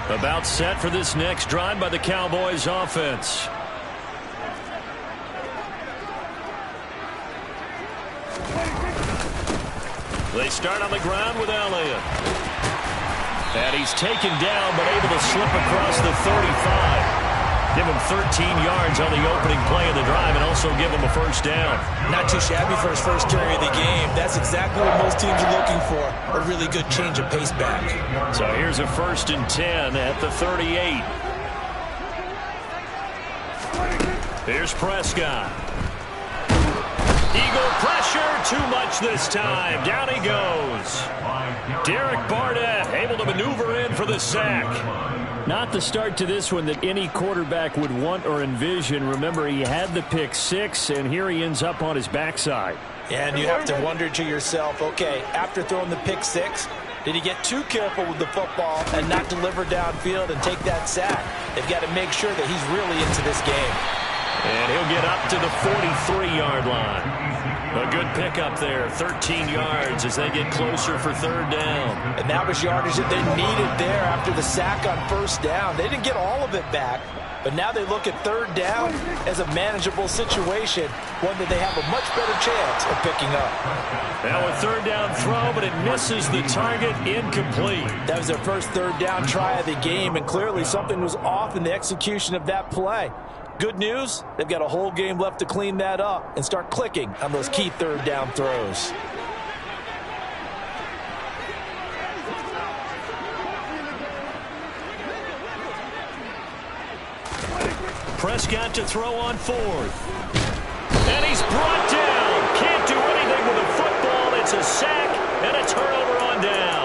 About set for this next drive by the Cowboys offense. They start on the ground with Elliott. And he's taken down but able to slip across the 35. Give him 13 yards on the opening play of the drive and also give him a first down. Not too shabby for his first carry of the game. That's exactly what most teams are looking for. A really good change of pace back. So here's a 1st and 10 at the 38. Here's Prescott. Eagle pressure, too much this time. Down he goes. Derek Barnett able to maneuver in for the sack. Not the start to this one that any quarterback would want or envision. Remember, he had the pick 6, and here he ends up on his backside. And you have to wonder to yourself, okay, after throwing the pick 6, did he get too careful with the football and not deliver downfield and take that sack? They've got to make sure that he's really into this game. And he'll get up to the 43-yard line. A good pickup there, 13 yards as they get closer for 3rd down. And that was yardage that they needed there after the sack on 1st down. They didn't get all of it back, but now they look at 3rd down as a manageable situation, one that they have a much better chance of picking up. Now a 3rd down throw, but it misses the target, incomplete. That was their first 3rd down try of the game, and clearly something was off in the execution of that play. Good news, they've got a whole game left to clean that up and start clicking on those key 3rd down throws. Prescott to throw on 4th. And he's brought down. Can't do anything with a football. It's a sack and a turnover on downs.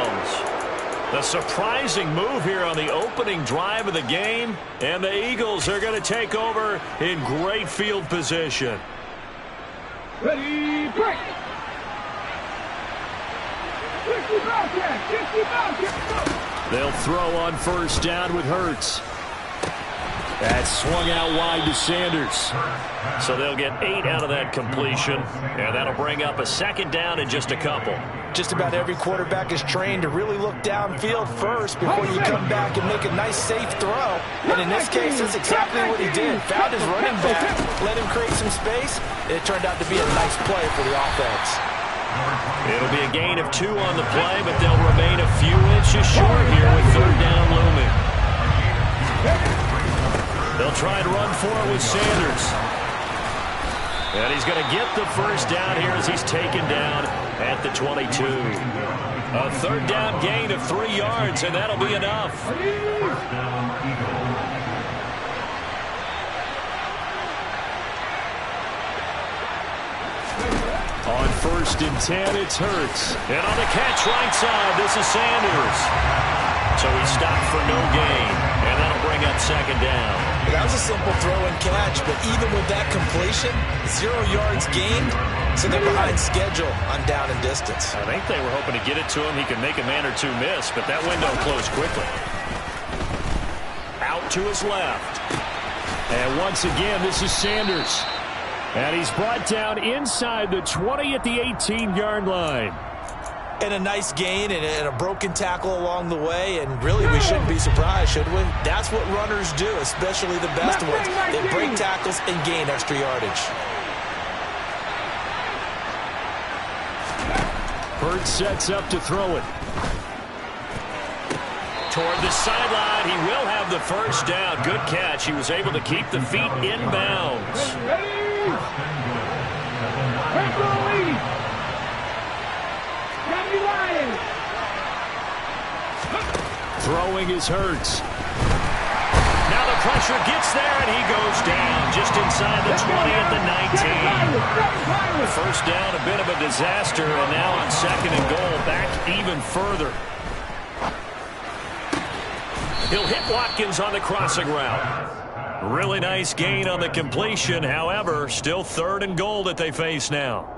A surprising move here on the opening drive of the game, and the Eagles are going to take over in great field position. Ready, break! They'll throw on 1st down with Hurts. That's swung out wide to Sanders. So they'll get 8 out of that completion, and that'll bring up a 2nd down in just a couple. Just about every quarterback is trained to really look downfield first before you come back and make a nice, safe throw. And in this case, that's exactly what he did. Found his running back, let him create some space, and it turned out to be a nice play for the offense. It'll be a gain of 2 on the play, but they'll remain a few inches short here with 3rd down looming. They'll try and run for it with Sanders. And he's going to get the 1st down here as he's taken down at the 22. A 3rd down gain of 3 yards, and that'll be enough. On 1st and 10, it's Hurts. And on the catch right side, this is Sanders. So he stopped for no gain, and that'll bring up 2nd down. That was a simple throw and catch, but even with that completion, 0 yards gained, so they're behind schedule on down and distance. I think they were hoping to get it to him. He could make a man or 2 miss, but that window closed quickly. Out to his left. And once again, this is Sanders. And he's brought down inside the 20 at the 18-yard line. And a nice gain and a broken tackle along the way, and really we shouldn't be surprised, should we? That's what runners do, especially the best ones. They break tackles and gain extra yardage. Hurts sets up to throw it. Toward the sideline, he will have the 1st down. Good catch. He was able to keep the feet inbounds. Throwing is Hurts. Now the pressure gets there, and he goes down just inside the 20 at the 19. The 1st down, a bit of a disaster, and now on 2nd and goal, back even further. He'll hit Watkins on the crossing route. Really nice gain on the completion. However, still 3rd and goal that they face now.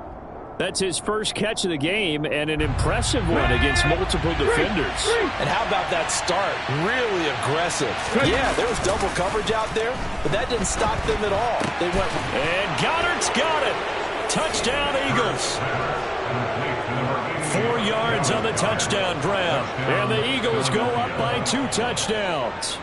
That's his first catch of the game, and an impressive one against multiple defenders. And how about that start? Really aggressive. Yeah, there was double coverage out there, but that didn't stop them at all. They went. And Goddard's got it. Touchdown, Eagles. 4 yards on the touchdown grab. And the Eagles go up by 2 touchdowns.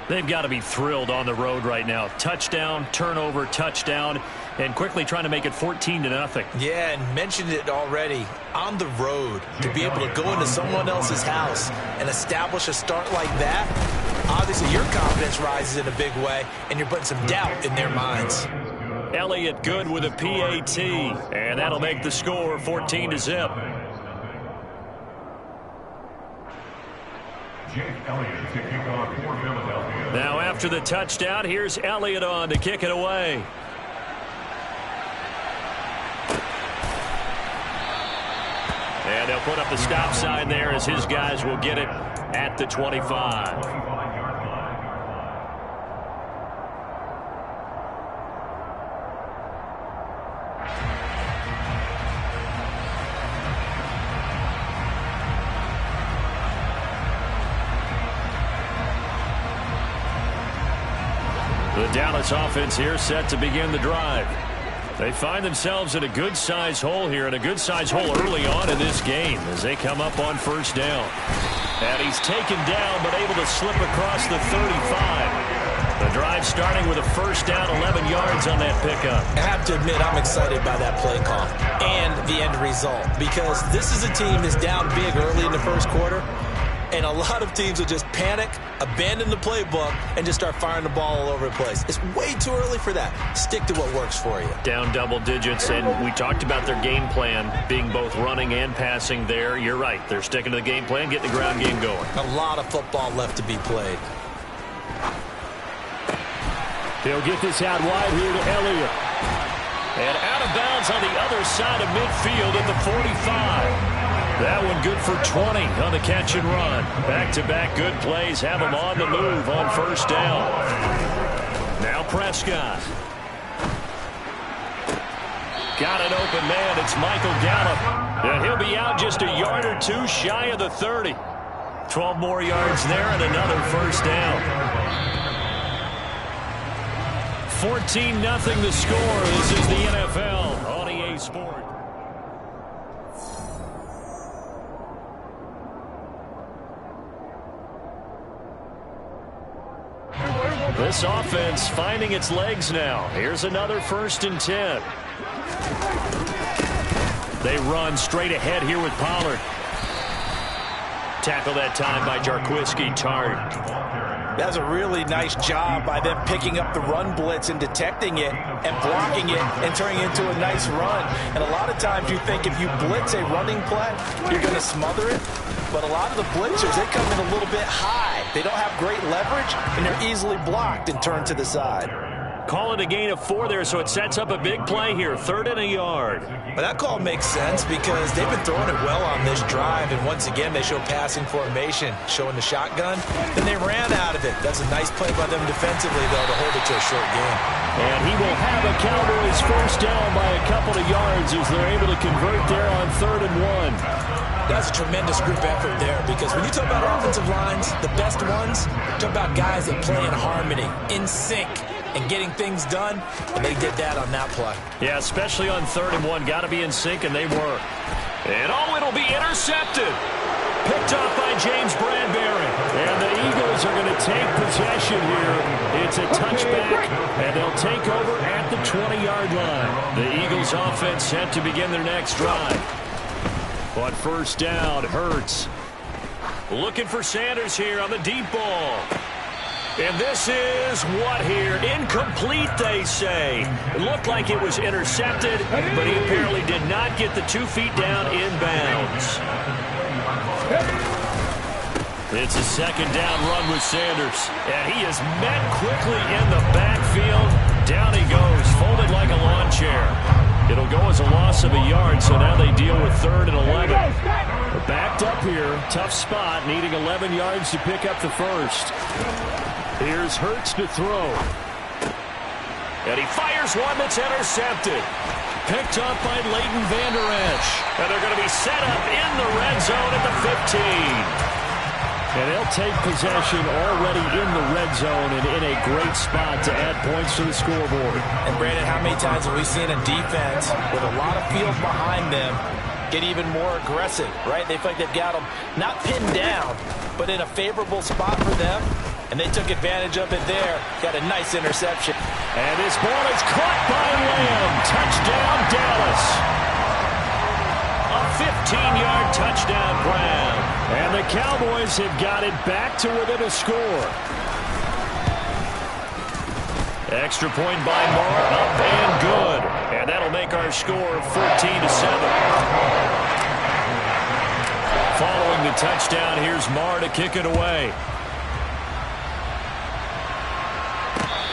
They've got to be thrilled on the road right now. Touchdown, turnover, touchdown, and quickly trying to make it 14-0. Yeah, and mentioned it already. On the road, to be able to go into someone else's house and establish a start like that, obviously your confidence rises in a big way, and you're putting some doubt in their minds. Elliott good with a PAT, and that'll make the score 14-0. Now after the touchdown, here's Elliott on to kick it away. And they'll put up the stop sign there as his guys will get it at the 25. The Dallas offense here set to begin the drive. They find themselves in a good-sized hole here, and a good-sized hole early on in this game as they come up on first down. And he's taken down but able to slip across the 35. The drive starting with a first down, 11 yards on that pickup. I have to admit, I'm excited by that play call and the end result, because this is a team that's down big early in the first quarter. And a lot of teams will just panic, abandon the playbook, and just start firing the ball all over the place. It's way too early for that. Stick to what works for you. Down double digits, and we talked about their game plan being both running and passing there. You're right. They're sticking to the game plan, getting the ground game going. A lot of football left to be played. They'll get this out wide here to Elliott. And out of bounds on the other side of midfield at the 45. That one good for 20 on the catch and run. Back-to-back good plays have them on the move on first down. Now Prescott. Got an open man. It's Michael Gallup. And he'll be out just a yard or two shy of the 30. 12 more yards there and another first down. 14-0 the score. This is the NFL on EA Sports. This offense finding its legs now. Here's another 1st and 10. They run straight ahead here with Pollard. Tackle that time by Jarquiski Tart. That's a really nice job by them picking up the run blitz and detecting it and blocking it and turning it into a nice run. And a lot of times you think if you blitz a running play, you're going to smother it. But a lot of the blitzers, they come in a little bit high. They don't have great leverage, and they're easily blocked and turned to the side. Call it a gain of 4 there, so it sets up a big play here. 3rd and a yard. But that call makes sense because they've been throwing it well on this drive, and once again they show passing formation, showing the shotgun. Then they ran out of it. That's a nice play by them defensively, though, to hold it to a short game. And he will have a Cowboys first down by a couple of yards as they're able to convert there on 3rd and 1. That's a tremendous group effort there, because when you talk about offensive lines, the best ones, talk about guys that play in harmony, in sync, and getting things done, and they did that on that play. Yeah, especially on 3rd and 1. Got to be in sync, and they were. And it'll be intercepted. Picked off by James Bradbury. And the Eagles are going to take possession here. It's a touchback, and they'll take over at the 20-yard line. The Eagles offense set to begin their next drive. On first down, Hurts. Looking for Sanders here on the deep ball. And this is what here? Incomplete, they say. It looked like it was intercepted, but he apparently did not get the 2 feet down inbounds. It's a 2nd down run with Sanders. And he is met quickly in the backfield. Down he goes, folded like a lawn chair. It'll go as a loss of a yard, so now they deal with 3rd and 11. They're backed up here. Tough spot, needing 11 yards to pick up the first. Here's Hurts to throw. And he fires one that's intercepted. Picked up by Leighton Vander Esch. And they're going to be set up in the red zone at the 15. And they'll take possession already in the red zone and in a great spot to add points to the scoreboard. And Brandon, how many times have we seen a defense with a lot of field behind them get even more aggressive, right? They feel like they've got them not pinned down, but in a favorable spot for them. And they took advantage of it there. Got a nice interception. And this ball is caught by Lamb. Touchdown, Dallas. A 15-yard touchdown grab. And the Cowboys have got it back to within a score. Extra point by Marr, up and good. And that'll make our score 14-7. Following the touchdown, here's Marr to kick it away.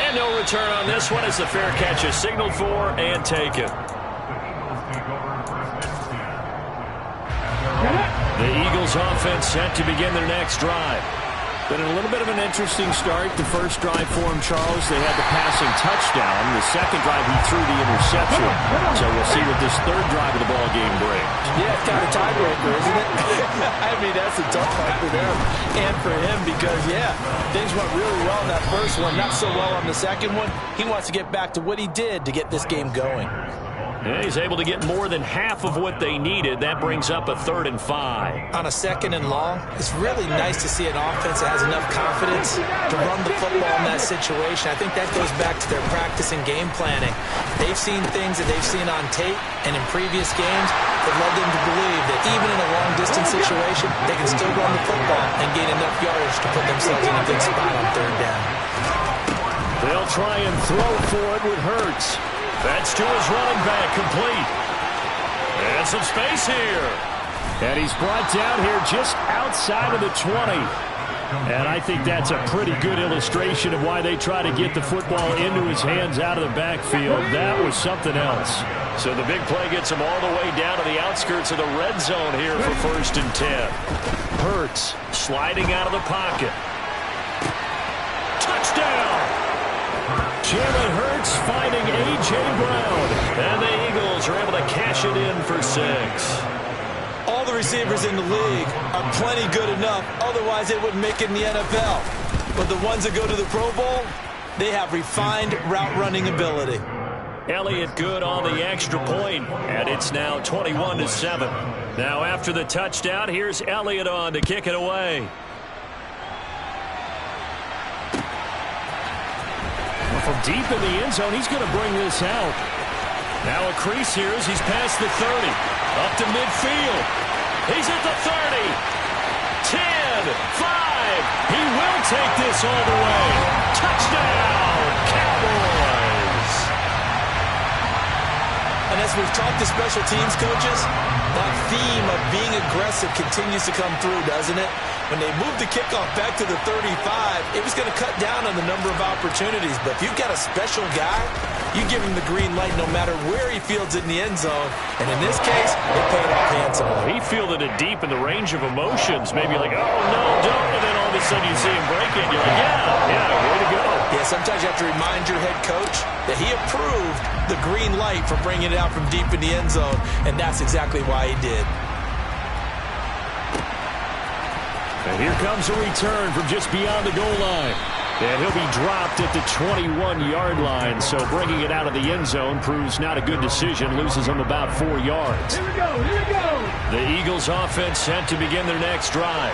And no return on this one as the fair catch is signaled for and taken. The Eagles offense set to begin their next drive. Been a little bit of an interesting start. The first drive for him, Charles, they had the passing touchdown. The second drive, he threw the interception. So we'll see what this third drive of the ball game brings. Yeah, it's kind of a tiebreaker, isn't it? I mean, that's a tough one for them and for him because, yeah, things went really well in that first one, not so well on the second one. He wants to get back to what he did to get this game going. Yeah, he's able to get more than half of what they needed. That brings up a 3rd and 5. On a 2nd and long, it's really nice to see an offense that has enough confidence to run the football in that situation. I think that goes back to their practice and game planning. They've seen things that they've seen on tape and in previous games that led them to believe that even in a long-distance situation, they can still run the football and gain enough yardage to put themselves in a good spot on 3rd down. They'll try and throw for it with Hurts. That's to his running back, complete. And some space here. And he's brought down here just outside of the 20. And I think that's a pretty good illustration of why they try to get the football into his hands out of the backfield. That was something else. So the big play gets him all the way down to the outskirts of the red zone here for 1st and 10. Hurts sliding out of the pocket. Touchdown! Jalen Hurts finding A.J. Brown. And the Eagles are able to cash it in for 6. All the receivers in the league are plenty good enough. Otherwise, they wouldn't make it in the NFL. But the ones that go to the Pro Bowl, they have refined route running ability. Elliott good on the extra point, and it's now 21-7. Now after the touchdown, here's Elliott on to kick it away. From deep in the end zone, he's going to bring this out. Now a crease here as he's past the 30. Up to midfield. He's at the 30. 10, 5. He will take this all the way. Touchdown, Cowboys. And as we've talked to special teams coaches, that theme of being aggressive continues to come through, doesn't it? When they moved the kickoff back to the 35, it was going to cut down on the number of opportunities. But if you've got a special guy, you give him the green light no matter where he fields it in the end zone. And in this case, it paid off handsomely. He fielded it deep in the range of emotions. Maybe like, oh, no, don't. And then all of a sudden you see him break it. You're like, yeah, way to go. Yeah, sometimes you have to remind your head coach that he approved the green light for bringing it out from deep in the end zone. And that's exactly why he did. And here comes a return from just beyond the goal line. And he'll be dropped at the 21-yard line. So bringing it out of the end zone proves not a good decision. Loses him about 4 yards. Here we go. The Eagles offense set to begin their next drive.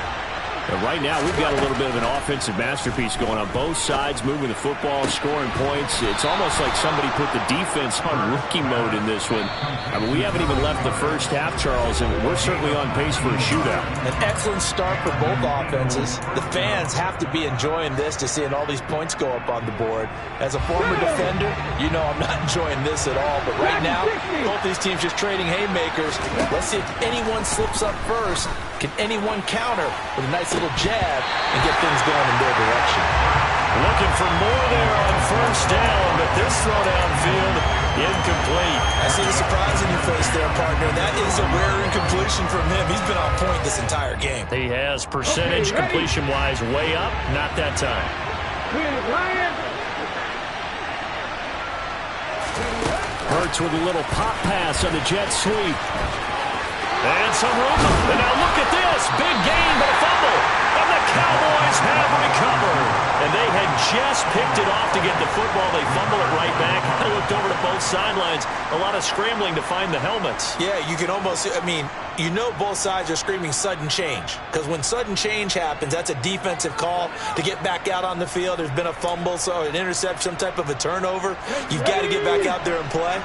And right now, we've got a little bit of an offensive masterpiece going on both sides, moving the football, scoring points. It's almost like somebody put the defense on rookie mode in this one. I mean, we haven't even left the first half, Charles, and we're certainly on pace for a shootout. An excellent start for both offenses. The fans have to be enjoying this to seeing all these points go up on the board. As a former defender, you know I'm not enjoying this at all. But right now, both these teams just trading haymakers. Let's see if anyone slips up first. Can anyone counter with a nice little jab and get things going in their direction? Looking for more there on 1st down, but this throw downfield, incomplete. I see the surprise in your face there, partner. That is a rare incompletion from him. He's been on point this entire game. He has percentage completion-wise way up, not that time. Hurts with a little pop pass on the jet sweep. And some room. And now look at this. Big gain, but a fumble. And the both sidelines. A lot of scrambling to find the helmets. Yeah, you can almost, you know both sides are screaming sudden change. Because when sudden change happens, that's a defensive call to get back out on the field. There's been a fumble, so an interception, some type of a turnover. You've got to get back out there and play.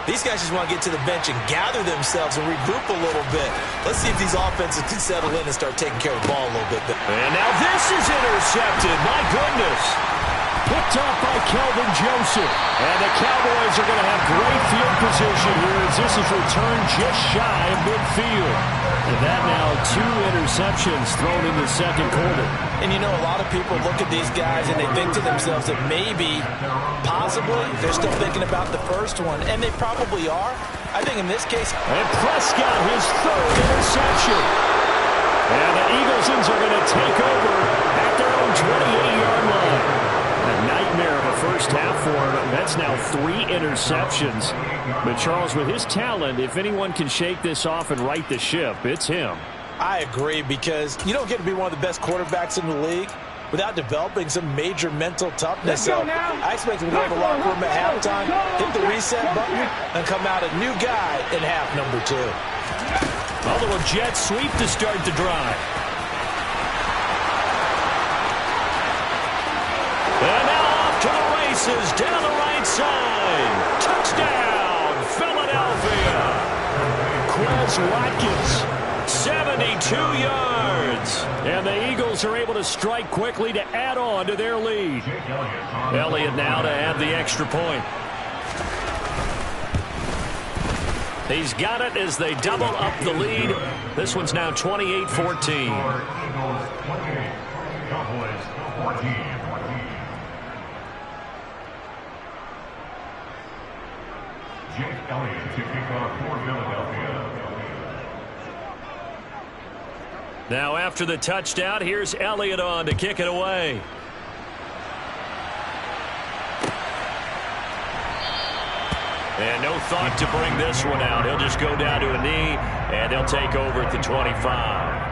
These guys just want to get to the bench and gather themselves and regroup a little bit. Let's see if these offenses can settle in and start taking care of the ball a little bit. And now this is intercepted. My goodness. Picked up by Kelvin Joseph. And the Cowboys are going to have great field position here as this is returned just shy of midfield. And that now 2 interceptions thrown in the second quarter. And you know, a lot of people look at these guys and they think to themselves that maybe, possibly, they're still thinking about the first one. And they probably are. I think in this case... And Prescott, his 3rd interception. And the Eaglesons are going to take over at their own 28-yard line. A nightmare of a first half for him. That's now 3 interceptions. But Charles, with his talent, if anyone can shake this off and right the ship, it's him. I agree, because you don't get to be one of the best quarterbacks in the league without developing some major mental toughness. So I expect him to go to the locker room at halftime, hit the reset button, and come out a new guy in half number 2. A little jet sweep to start the drive. And now off to the races down the right side. Touchdown, Philadelphia. Quez Watkins, 72 yards. And the Eagles are able to strike quickly to add on to their lead. Elliott now to add the extra point. He's got it as they double up the lead. This one's now 28-14. Now after the touchdown, here's Elliott on to kick it away. And no thought to bring this one out. He'll just go down to a knee, and he'll take over at the 25.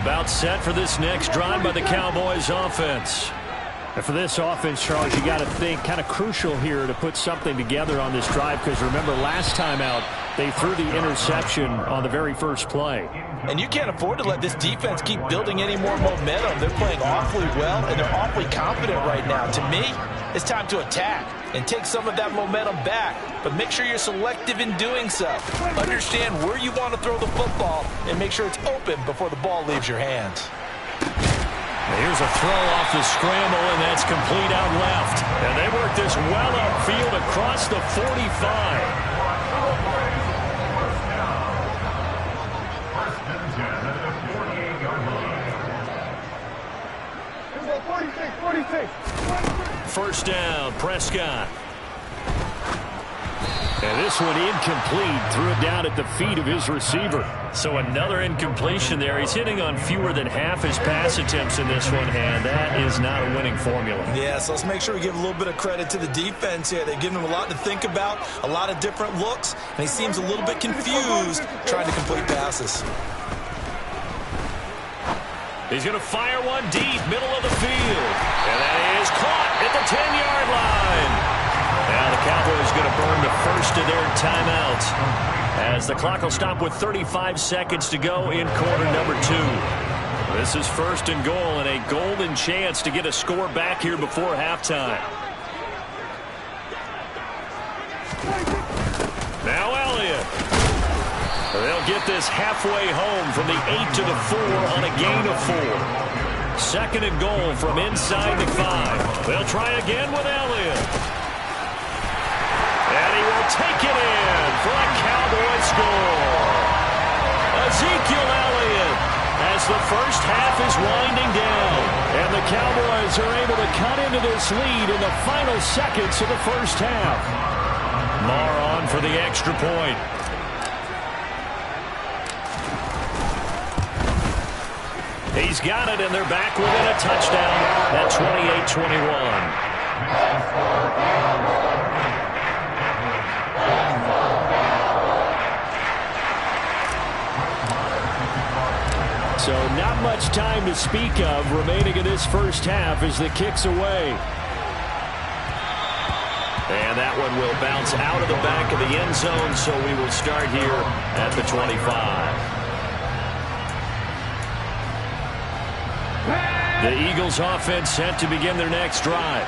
About set for this next drive by the Cowboys offense. And for this offense, Charles, you got to think kind of crucial here to put something together on this drive, because remember last time out they threw the interception on the very first play. And you can't afford to let this defense keep building any more momentum. They're playing awfully well, and they're awfully confident right now. To me, it's time to attack and take some of that momentum back. But make sure you're selective in doing so. Understand where you want to throw the football and make sure it's open before the ball leaves your hands. Here's a throw off the scramble, and that's complete out left. And they work this well upfield across the 45. First down, Prescott. And this one incomplete. Threw it down at the feet of his receiver. So another incompletion there. He's hitting on fewer than half his pass attempts in this one, and that is not a winning formula. Yeah, so let's make sure we give a little bit of credit to the defense here. They've given him a lot to think about, a lot of different looks, and he seems a little bit confused trying to complete passes. He's going to fire one deep, middle of the field. And that is caught at the 10-yard line. Now the Cowboys going to burn the first of their timeouts as the clock will stop with 35 seconds to go in quarter number 2. This is first and goal and a golden chance to get a score back here before halftime. Now Elliott. They'll get this halfway home from the 8 to the 4 on a gain of 4. Second and goal from inside the 5. They'll try again with Elliott. And he will take it in for a Cowboy score. Ezekiel Elliott as the first half is winding down. And the Cowboys are able to cut into this lead in the final seconds of the first half. Marr on for the extra point. He's got it, and they're back within a touchdown at 28-21. So not much time to speak of remaining in this first half as the kick's away. And that one will bounce out of the back of the end zone, so we will start here at the 25. The Eagles offense set to begin their next drive.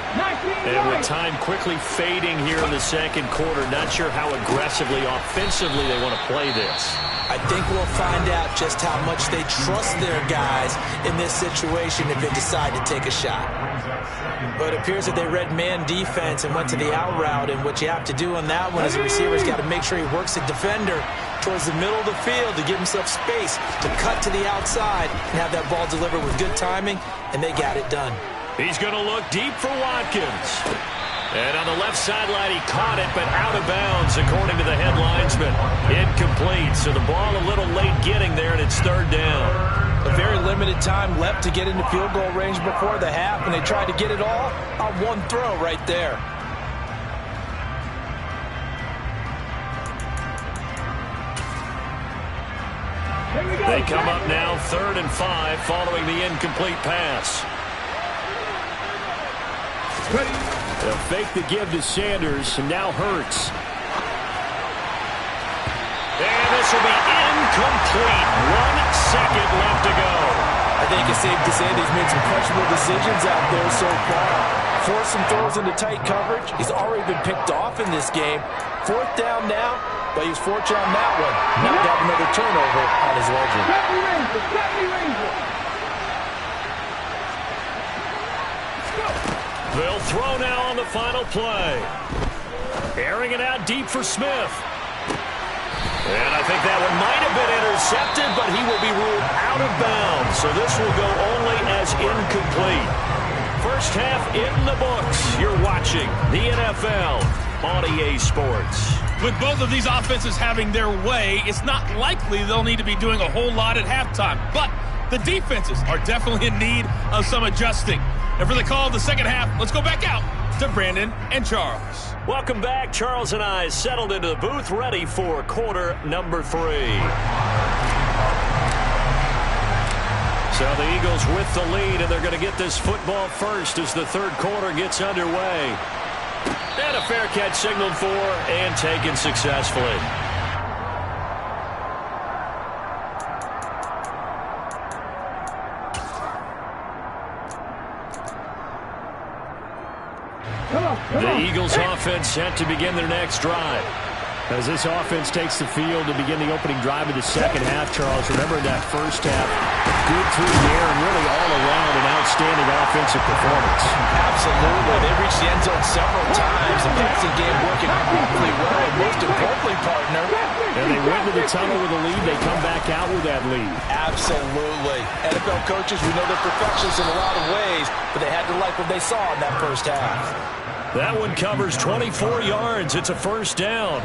And with time quickly fading here in the second quarter, not sure how aggressively, offensively they want to play this. I think we'll find out just how much they trust their guys in this situation if they decide to take a shot. But it appears that they read man defense and went to the out route, and what you have to do on that one as a receiver's got to make sure he works the defender towards the middle of the field to give himself space to cut to the outside and have that ball delivered with good timing, and they got it done. He's going to look deep for Watkins. And on the left sideline, he caught it, but out of bounds, according to the head linesman. Incomplete, so the ball a little late getting there, and it's third down. A very limited time left to get into field goal range before the half, and they tried to get it all on one throw right there. They come up now 3rd and 5 following the incomplete pass. They'll fake the give to Sanders, and now Hurts. And this will be incomplete. 1 second left to go. I think it's safe to say that he's made some questionable decisions out there so far. Forced some throws into tight coverage. He's already been picked off in this game. 4th down now, but he was fortunate on that one. Not to have another turnover on his ledger. They'll throw now on the final play. Airing it out deep for Smith. And I think that one might have been intercepted, but he will be ruled out of bounds. So this will go only as incomplete. First half in the books. You're watching the NFL on EA Sports. With both of these offenses having their way, it's not likely they'll need to be doing a whole lot at halftime. But the defenses are definitely in need of some adjusting. And for the call of the second half, let's go back out to Brandon and Charles. Welcome back. Charles and I settled into the booth, ready for quarter number 3. So the Eagles with the lead, and they're going to get this football first as the third quarter gets underway. And a fair catch signaled for and taken successfully. The Eagles offense set to begin their next drive. As this offense takes the field to begin the opening drive of the second half, Charles, remember that first half, good through the air and really all around an outstanding offensive performance. Absolutely. They reached the end zone several times. The passing game working really well, and most importantly, partner. And they went to the tunnel with a lead. They come back out with that lead. Absolutely. NFL coaches, we know they're perfectionists in a lot of ways, but they had to like what they saw in that first half. That one covers 24 yards. It's a first down.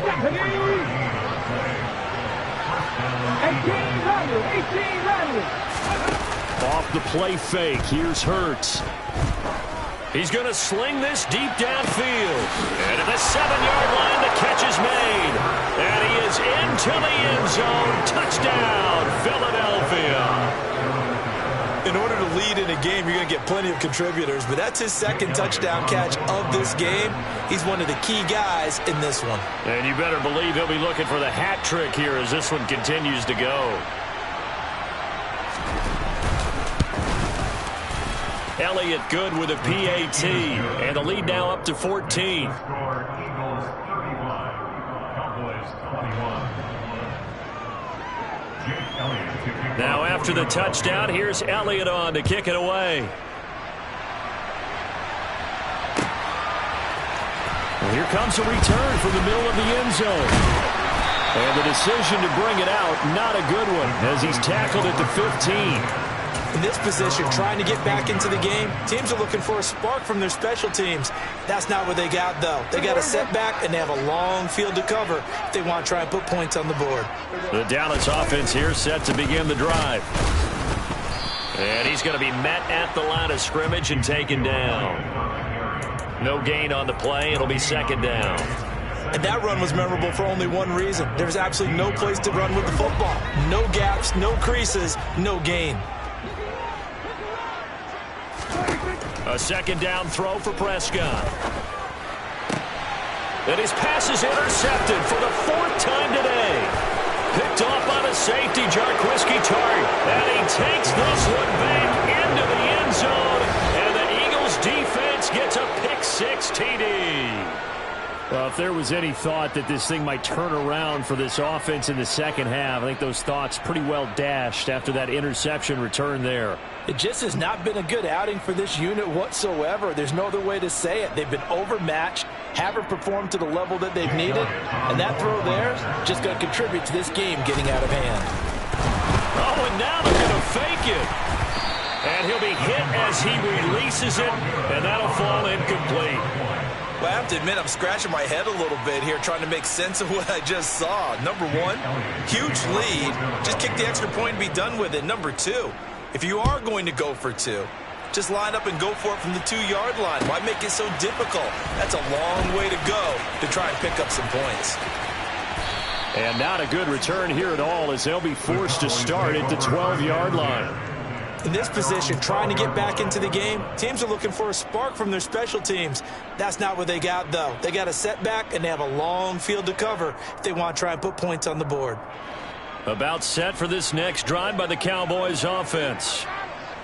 Off the play fake. Here's Hurts. He's going to sling this deep downfield. And at the 7-yard line, the catch is made. And he is into the end zone. Touchdown, Philadelphia. In order to lead in a game, you're going to get plenty of contributors, but that's his second touchdown catch of this game. He's one of the key guys in this one. And you better believe he'll be looking for the hat trick here as this one continues to go. Elliott good with a PAT, and the lead now up to 14. Now after the touchdown, here's Elliott on to kick it away. Well, here comes a return from the middle of the end zone. And the decision to bring it out, not a good one, as he's tackled at the 15. In this position, trying to get back into the game, teams are looking for a spark from their special teams. That's not what they got, though. They got a setback, and they have a long field to cover if they want to try and put points on the board. The Dallas offense here set to begin the drive. And he's going to be met at the line of scrimmage and taken down. No gain on the play. It'll be second down. And that run was memorable for only one reason. There was absolutely no place to run with the football. No gaps, no creases, no gain. A second down throw for Prescott. And his pass is intercepted for the 4th time today. Picked off by the safety, Jarquiski Tart. And he takes this one back into the end zone. And the Eagles defense gets a pick-6 TD. Well, if there was any thought that this thing might turn around for this offense in the second half, I think those thoughts pretty well dashed after that interception return there. It just has not been a good outing for this unit whatsoever. There's no other way to say it. They've been overmatched, haven't performed to the level that they've needed, and that throw there is just going to contribute to this game getting out of hand. Oh, and now they're going to fake it. And he'll be hit as he releases it, and that'll fall incomplete. Well, I have to admit, I'm scratching my head a little bit here trying to make sense of what I just saw. Number one, huge lead. Just kick the extra point and be done with it. Number two, if you are going to go for two, just line up and go for it from the 2-yard line. Why make it so difficult? That's a long way to go to try and pick up some points. And not a good return here at all as they'll be forced to start at the 12-yard line. In this position, trying to get back into the game, teams are looking for a spark from their special teams. That's not what they got, though. They got a setback, and they have a long field to cover if they want to try and put points on the board. About set for this next drive by the Cowboys offense.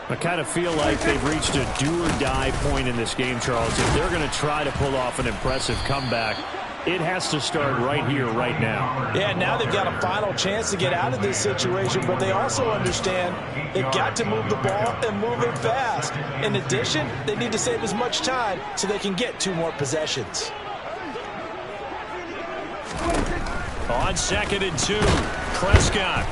I kind of feel like they've reached a do-or-die point in this game, Charles. If they're going to try to pull off an impressive comeback, it has to start right here, right now. Yeah, now they've got a final chance to get out of this situation, but they also understand they've got to move the ball and move it fast. In addition, they need to save as much time so they can get 2 more possessions. On 2nd and 2, Prescott.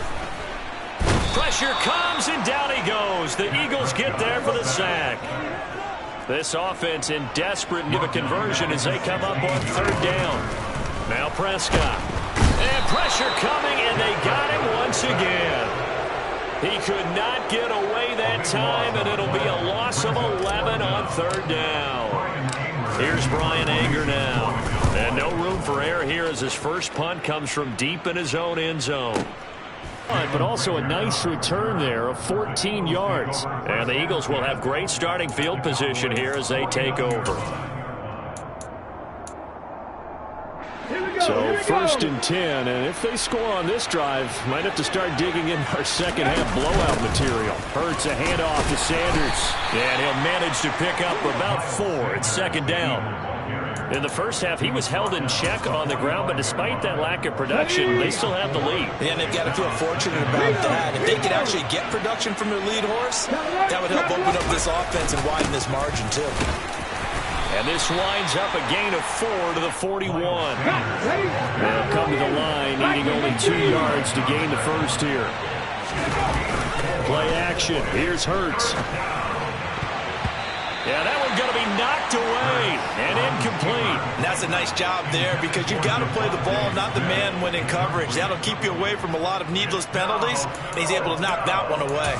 Pressure comes, and down he goes. The Eagles get there for the sack. This offense in desperate need of a conversion as they come up on 3rd down. Now Prescott. And pressure coming, and they got him once again. He could not get away that time, and it'll be a loss of 11 on 3rd down. Here's Brian Anger now. And no room for error here as his first punt comes from deep in his own end zone. But also a nice return there of 14 yards. And the Eagles will have great starting field position here as they take over. So 1st and 10, and if they score on this drive, might have to start digging in our second half blowout material. Hurts a handoff to Sanders. And he'll manage to pick up about 4 at 2nd down. In the first half, he was held in check on the ground, but despite that lack of production, they still have the lead. And they've got to feel fortunate about that. If they could actually get production from their lead horse, that would help open up this offense and widen this margin, too. And this winds up a gain of 4 to the 41. They'll come to the line, needing only 2 yards to gain the first here. Play action. Here's Hurts. Yeah, that one's going to be knocked away and incomplete. And that's a nice job there because you've got to play the ball, not the man when in coverage. That'll keep you away from a lot of needless penalties, and he's able to knock that one away.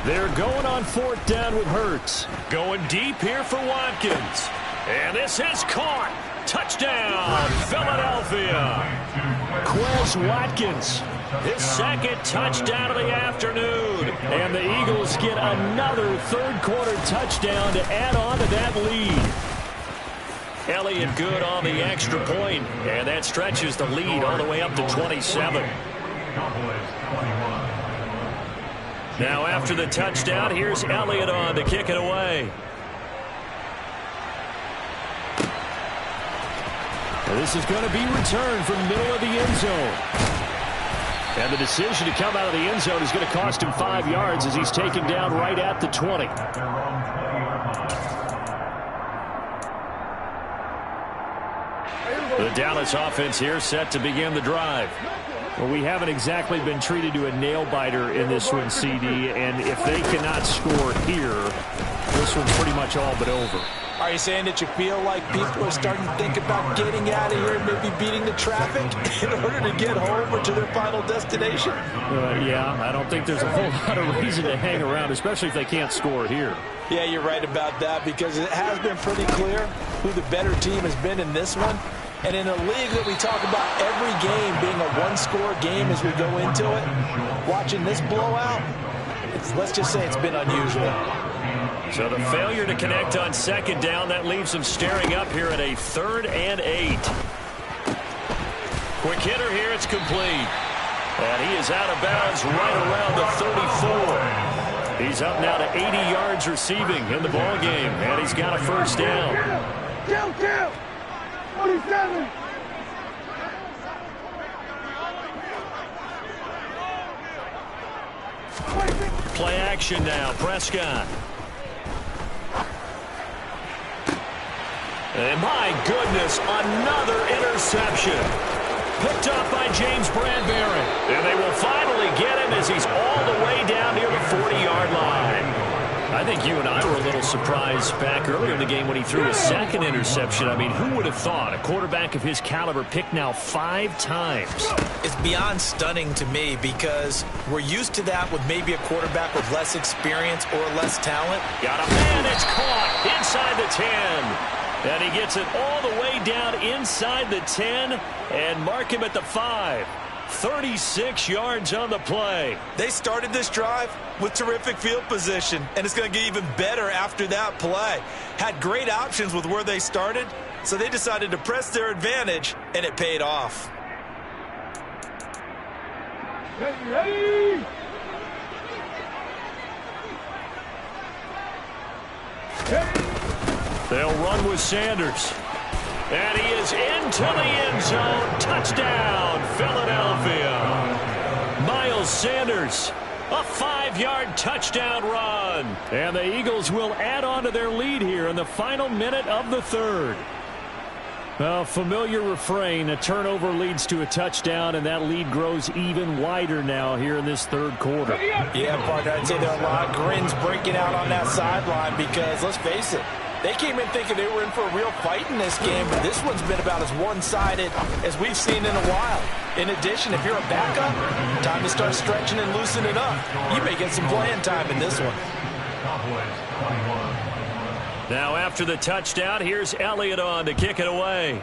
They're going on 4th down with Hurts. Going deep here for Watkins. And this is caught. Touchdown, Philadelphia. Quez Watkins, his 2nd touchdown of the afternoon. And the Eagles get another 3rd quarter touchdown to add on to that lead. Elliott good on the extra point, and that stretches the lead all the way up to 27. Now after the touchdown, here's Elliott on to kick it away. And this is going to be returned from the middle of the end zone. And the decision to come out of the end zone is going to cost him 5 yards as he's taken down right at the 20. The Dallas offense here set to begin the drive. Well, we haven't exactly been treated to a nail-biter in this one, CD, and if they cannot score here, this one's pretty much all but over. Are you saying that you feel like people are starting to think about getting out of here and maybe beating the traffic in order to get home or to their final destination? Yeah, I don't think there's a whole lot of reason to hang around, especially if they can't score here. Yeah, you're right about that, because it has been pretty clear who the better team has been in this one. And in a league that we talk about every game being a one-score game as we go into it, watching this blowout, let's just say it's been unusual. So the failure to connect on second down, that leaves them staring up here at a 3rd and 8. Quick hitter here, it's complete. And he is out of bounds right around the 34. He's up now to 80 yards receiving in the ball game, and he's got a first down. Kill! 47! Play action now, Prescott. And my goodness, another interception. Picked up by James Bradbury. And they will finally get him as he's all the way down near the 40-yard line. I think you and I were a little surprised back earlier in the game when he threw a second interception. I mean, who would have thought a quarterback of his caliber picked now 5 times? It's beyond stunning to me, because we're used to that with maybe a quarterback with less experience or less talent. Got a man, it's caught inside the 10. And he gets it all the way down inside the 10 and mark him at the 5. 36 yards on the play. They started this drive with terrific field position, and it's going to get even better after that play. Had great options with where they started, so they decided to press their advantage, and it paid off. Ready! They'll run with Sanders. And he is into the end zone. Touchdown, Philadelphia. Miles Sanders, a 5-yard touchdown run. And the Eagles will add on to their lead here in the final minute of the 3rd. A familiar refrain, a turnover leads to a touchdown, and that lead grows even wider now here in this 3rd quarter. Yeah, partner, I'd say there are a lot of grins breaking out on that sideline, because, let's face it, they came in thinking they were in for a real fight in this game, but this one's been about as one-sided as we've seen in a while. In addition, if you're a backup, time to start stretching and loosening up. You may get some playing time in this one. Now after the touchdown, here's Elliott on to kick it away.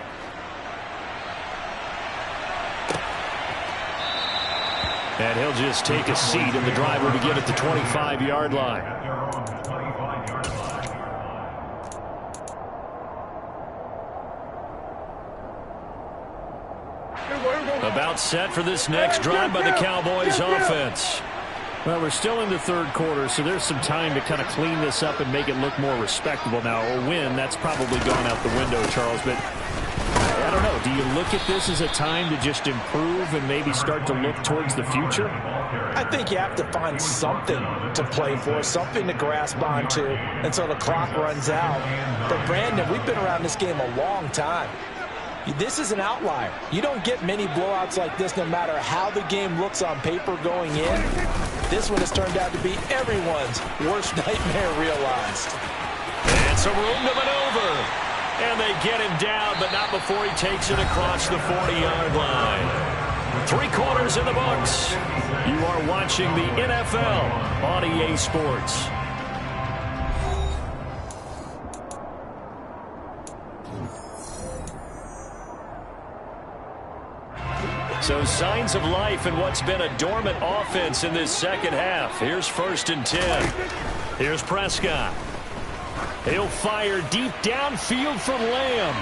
And he'll just take a seat, and the drive will begin at the 25-yard line. About set for this next drive by the Cowboys offense. Well, we're still in the 3rd quarter, so there's some time to kind of clean this up and make it look more respectable. Now, a win, that's probably gone out the window, Charles, but I don't know. Do you look at this as a time to just improve and maybe start to look towards the future? I think you have to find something to play for, something to grasp onto until the clock runs out. But, Brandon, we've been around this game a long time. This is an outlier. You don't get many blowouts like this no matter how the game looks on paper going in. This one has turned out to be everyone's worst nightmare realized. And some room to maneuver. And they get him down, but not before he takes it across the 40-yard line. 3 quarters in the books. You are watching the NFL on EA Sports. So signs of life in what's been a dormant offense in this second half. Here's 1st and 10. Here's Prescott. He'll fire deep downfield from Lamb.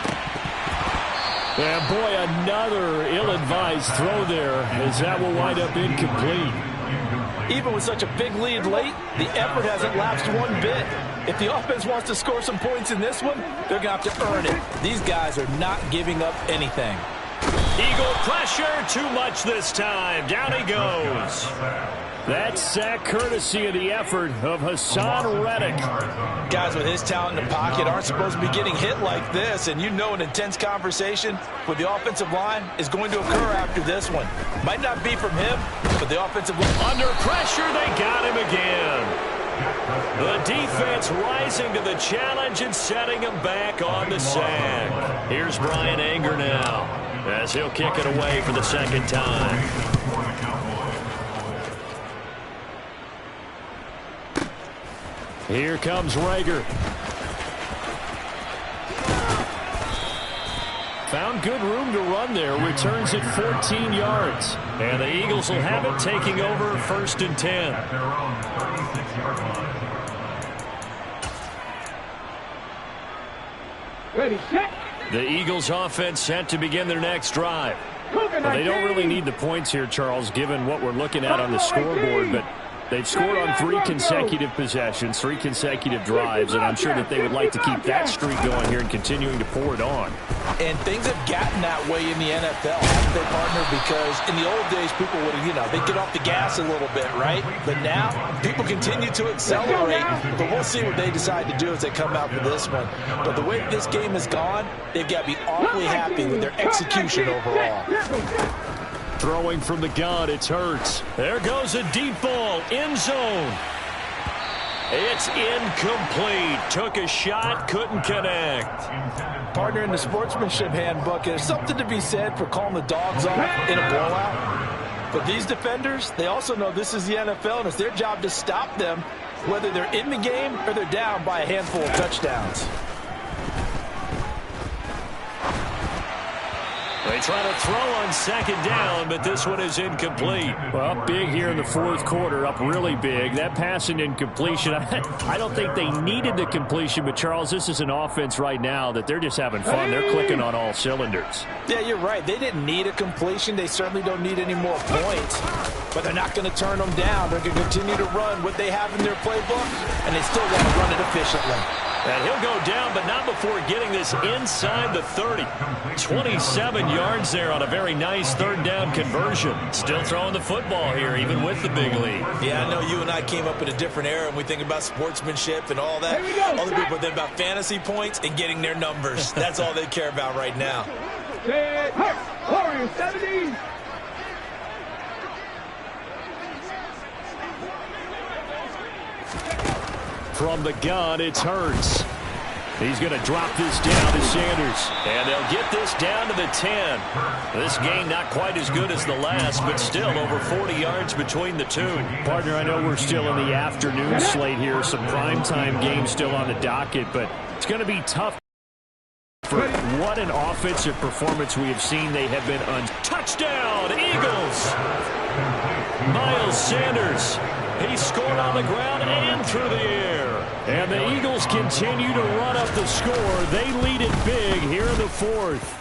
And boy, another ill-advised throw there, as that will wind up incomplete. Even with such a big lead late, the effort hasn't lapsed one bit. If the offense wants to score some points in this one, they're going to have to earn it. These guys are not giving up anything. Eagle pressure, too much this time. Down he goes. That sack courtesy of the effort of Hassan Reddick. Guys with his talent in the pocket aren't supposed to be getting hit like this, and you know an intense conversation with the offensive line is going to occur after this one. Might not be from him, but the offensive line. Under pressure, they got him again. The defense rising to the challenge and setting him back on the sack. Here's Brian Anger now as he'll kick it away for the second time. Here comes Rager. Found good room to run there. Returns it 14 yards. And the Eagles will have it, taking over 1st and 10. Ready, set. The Eagles offense set to begin their next drive. Well, they don't really need the points here, Charles, given what we're looking at on the scoreboard, but they've scored on 3 consecutive possessions, 3 consecutive drives, and I'm sure that they would like to keep that streak going here and continuing to pour it on. And things have gotten that way in the NFL, haven't they, partner? Because in the old days, people would, they'd get off the gas a little bit, right? But now, people continue to accelerate. But we'll see what they decide to do as they come out for this one. But the way this game has gone, they've got to be awfully happy with their execution overall. Throwing from the gun, it's Hurts. There goes a deep ball, end zone. It's incomplete. Took a shot, couldn't connect. Partner, in the sportsmanship handbook, there's something to be said for calling the dogs off in a blowout. But these defenders, they also know this is the NFL, and it's their job to stop them, whether they're in the game or they're down by a handful of touchdowns. They try to throw on 2nd down, but this one is incomplete. Well, big here in the 4th quarter, up really big. That pass and incompletion, I don't think they needed the completion, but, Charles, this is an offense right now that they're just having fun. They're clicking on all cylinders. Yeah, you're right. They didn't need a completion. They certainly don't need any more points. But they're not going to turn them down. They're going to continue to run what they have in their playbook, and they still want to run it efficiently. And he'll go down, but not before getting this inside the 30. 27 yards there on a very nice 3rd down conversion. Still throwing the football here, even with the big lead. Yeah, I know you and I came up in a different era, and we think about sportsmanship and all that. Other people think about fantasy points and getting their numbers. That's all they care about right now. Warriors 70. From the gun, it's Hurts. He's going to drop this down to Sanders. And they'll get this down to the 10. This game not quite as good as the last, but still over 40 yards between the two. Partner, I know we're still in the afternoon slate here. Some primetime games still on the docket, but it's going to be tough. For what an offensive performance we have seen. They have been touchdown, Eagles! Miles Sanders. He scored on the ground and through the air. And the Eagles continue to run up the score. They lead it big here in the 4th.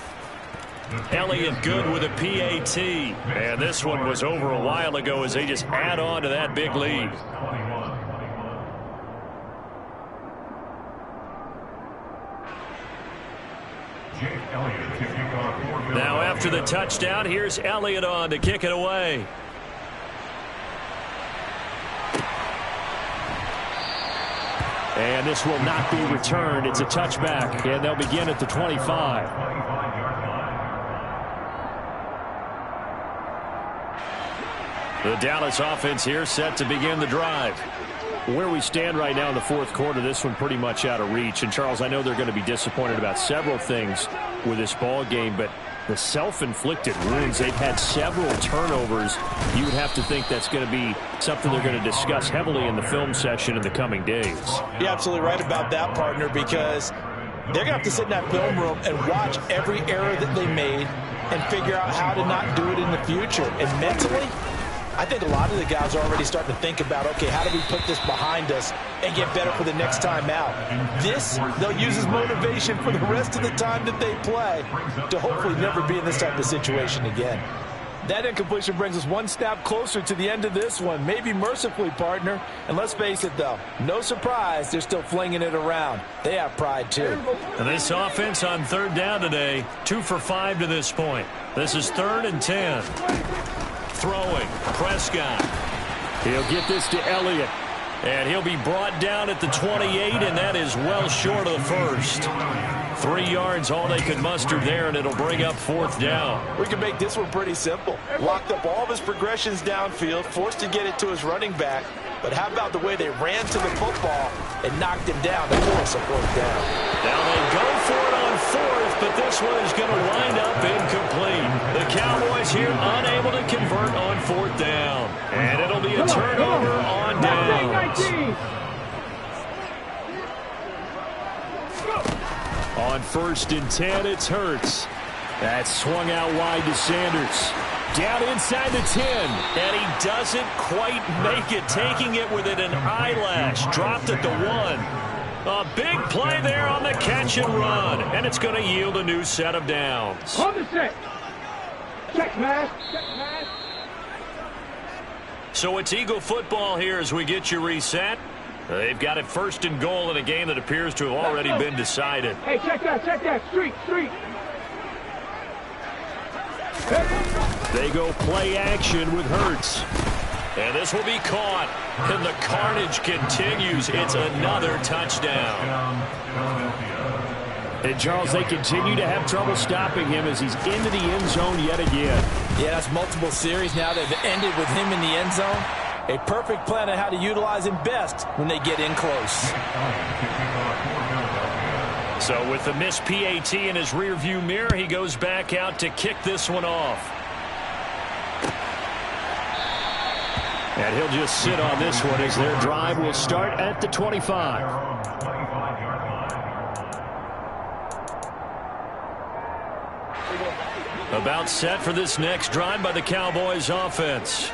Elliott good with a PAT. And this one was over a while ago as they just add on to that big lead. Now after the touchdown, here's Elliott on to kick it away. And this will not be returned. It's a touchback, and they'll begin at the 25. The Dallas offense here set to begin the drive. Where we stand right now in the 4th quarter, this one pretty much out of reach. And, Charles, I know they're going to be disappointed about several things with this ball game, but the self-inflicted wounds, they've had several turnovers. You would have to think that's going to be something they're going to discuss heavily in the film session in the coming days. You're absolutely right about that, partner, because they're going to have to sit in that film room and watch every error that they made and figure out how to not do it in the future. And mentally, I think a lot of the guys are already starting to think about, okay, how do we put this behind us and get better for the next time out? This, they'll use as motivation for the rest of the time that they play to hopefully never be in this type of situation again. That incompletion brings us one step closer to the end of this one, maybe mercifully, partner. And let's face it, though, no surprise, they're still flinging it around. They have pride, too. And this offense on 3rd down today, 2 for 5 to this point. This is 3rd and 10. Throwing, Prescott. He'll get this to Elliott. And he'll be brought down at the 28, and that is well short of the first. 3 yards, all they could muster there, and it'll bring up 4th down. We can make this one pretty simple. Locked up all of his progressions downfield, forced to get it to his running back. But how about the way they ran to the football and knocked him down to force a 4th down? Now they go for it on 4th, but this one is going to wind up incomplete. The Cowboys here unable to convert on 4th down. And it'll be a turnover on downs. On 1st and 10, it's Hurts. That's swung out wide to Sanders. Down inside the 10. And he doesn't quite make it, taking it within an eyelash. Dropped at the 1. A big play there on the catch and run. And it's going to yield a new set of downs. On the set. Check, man. Check, man. So it's Eagle football here as we get you reset. They've got it 1st and goal in a game that appears to have already been decided. Hey, check that. Street. They go play action with Hurts. And this will be caught. And the carnage continues. It's another touchdown. And, Charles, they continue to have trouble stopping him as he's into the end zone yet again. Yeah, that's multiple series now. They've ended with him in the end zone. A perfect plan on how to utilize him best when they get in close. So with the missed PAT in his rearview mirror, he goes back out to kick this one off. And he'll just sit on this one as their drive will start at the 25. About set for this next drive by the Cowboys offense.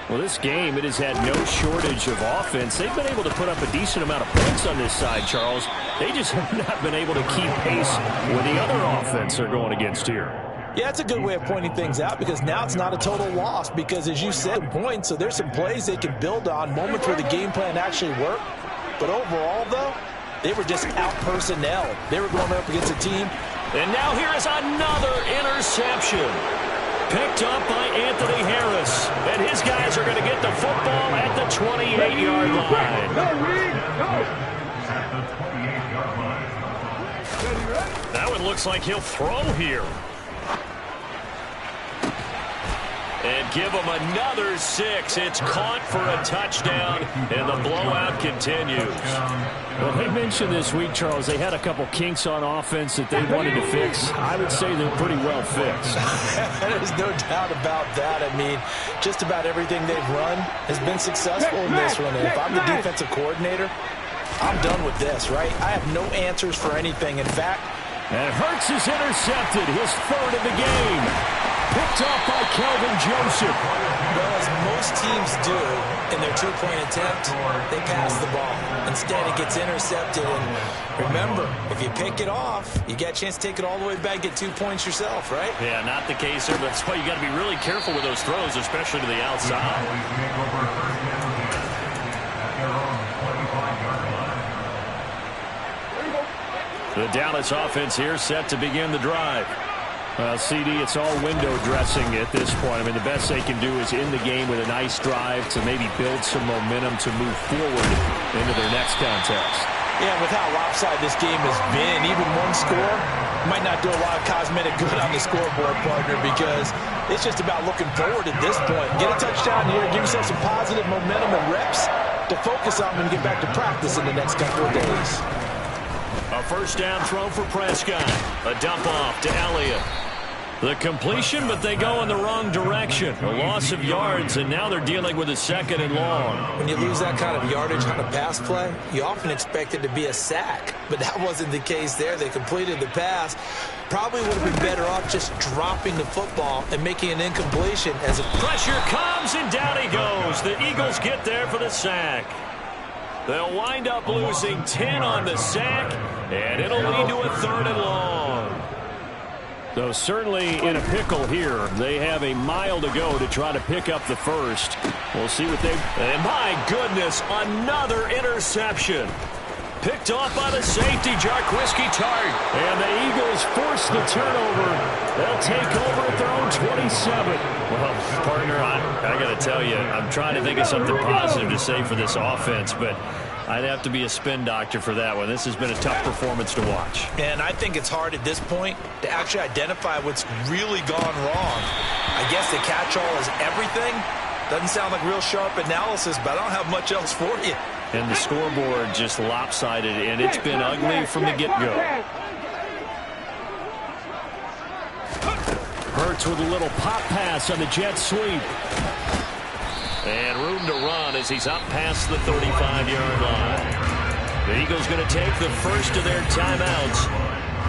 Well, this game, it has had no shortage of offense. They've been able to put up a decent amount of points on this side, Charles. They just have not been able to keep pace with the other offense they're going against here. Yeah, it's a good way of pointing things out because now it's not a total loss because, as you said, points, so there's some plays they can build on, moments where the game plan actually worked. But overall, though, they were just out-personnel. They were going up against a team. And now here is another interception. Picked up by Anthony Harris. And his guys are going to get the football at the 28-yard line. That one looks like he'll throw here. And give him another 6. It's caught for a touchdown, and the blowout continues. Well, they mentioned this week, Charles, they had a couple kinks on offense that they wanted to fix. I would say they're pretty well fixed. There's no doubt about that. I mean, just about everything they've run has been successful in this one. And if I'm the defensive coordinator, I'm done with this, right? I have no answers for anything. In fact, and Hurts is intercepted, his 3rd of the game. Picked off by Kelvin Joseph. Well, as most teams do in their 2-point attempt, they pass the ball. Instead, it gets intercepted. And remember, if you pick it off, you get a chance to take it all the way back, get 2 points yourself, right? Yeah, not the case here. That's why you got to be really careful with those throws, especially to the outside. The Dallas offense here set to begin the drive. Well, CD, it's all window dressing at this point. I mean, the best they can do is end the game with a nice drive to maybe build some momentum to move forward into their next contest. Yeah, with how lopsided this game has been, even one score might not do a lot of cosmetic good on the scoreboard, partner, because it's just about looking forward at this point. Get a touchdown here, give yourself some positive momentum and reps to focus on and get back to practice in the next couple of days. A 1st down throw for Prescott. A dump off to Elliott. The completion, but they go in the wrong direction. A loss of yards, and now they're dealing with a 2nd and long. When you lose that kind of yardage on a pass play, you often expect it to be a sack. But that wasn't the case there. They completed the pass. Probably would have been better off just dropping the football and making an incompletion. As a pressure comes, and down he goes. The Eagles get there for the sack. They'll wind up losing 10 on the sack, and it'll lead to a 3rd and long. So certainly in a pickle here. They have a mile to go to try to pick up the 1st. We'll see what they... And my goodness, another interception. Picked off by the safety, Jarquiski Tart. And the Eagles force the turnover. They'll take over at their own 27. Well, partner, I got to tell you, I'm trying to think of something positive to say for this offense, but I'd have to be a spin doctor for that one. This has been a tough performance to watch. And I think it's hard at this point to actually identify what's really gone wrong. I guess the catch-all is everything. Doesn't sound like real sharp analysis, but I don't have much else for you. And the scoreboard just lopsided, and it's been ugly from the get-go. Hurts with a little pop pass on the jet sweep. And room to run as he's up past the 35-yard line. The Eagles going to take the first of their timeouts.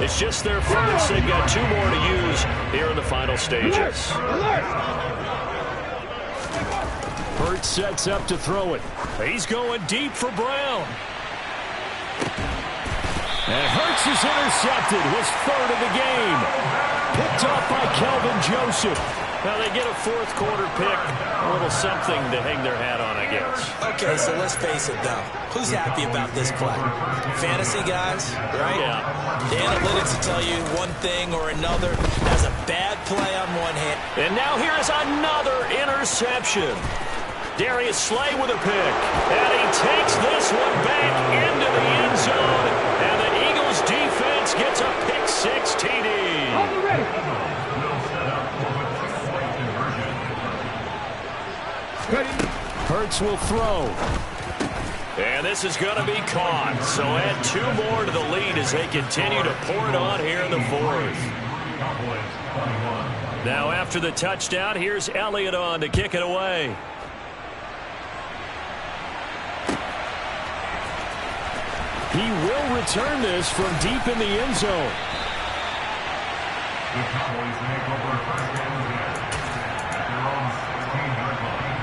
It's just their first. They've got 2 more to use here in the final stages. Hurts sets up to throw it. He's going deep for Brown. And Hurts is intercepted. His 3rd of the game. Picked off by Kelvin Joseph. Now they get a 4th quarter pick. A little something to hang their hat on, I guess. Okay, so let's face it, though. Who's happy about this play? Fantasy guys, right? Yeah. The analytics will tell you one thing or another. That's a bad play on one hand. And now here is another interception. Darius Slay with a pick. And he takes this one back into the end zone. And the Eagles defense gets a pick-6 TD. Hurts will throw. And this is going to be caught. So add 2 more to the lead as they continue to pour it on here in the 4th. Now after the touchdown, here's Elliott on to kick it away. He will return this from deep in the end zone. The Cowboys make over first down at their own 16-yard line.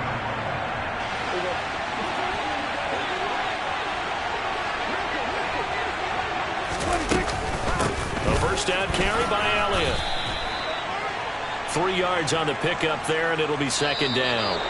A first down carry by Elliott. 3 yards on the pickup there, and it'll be 2nd down.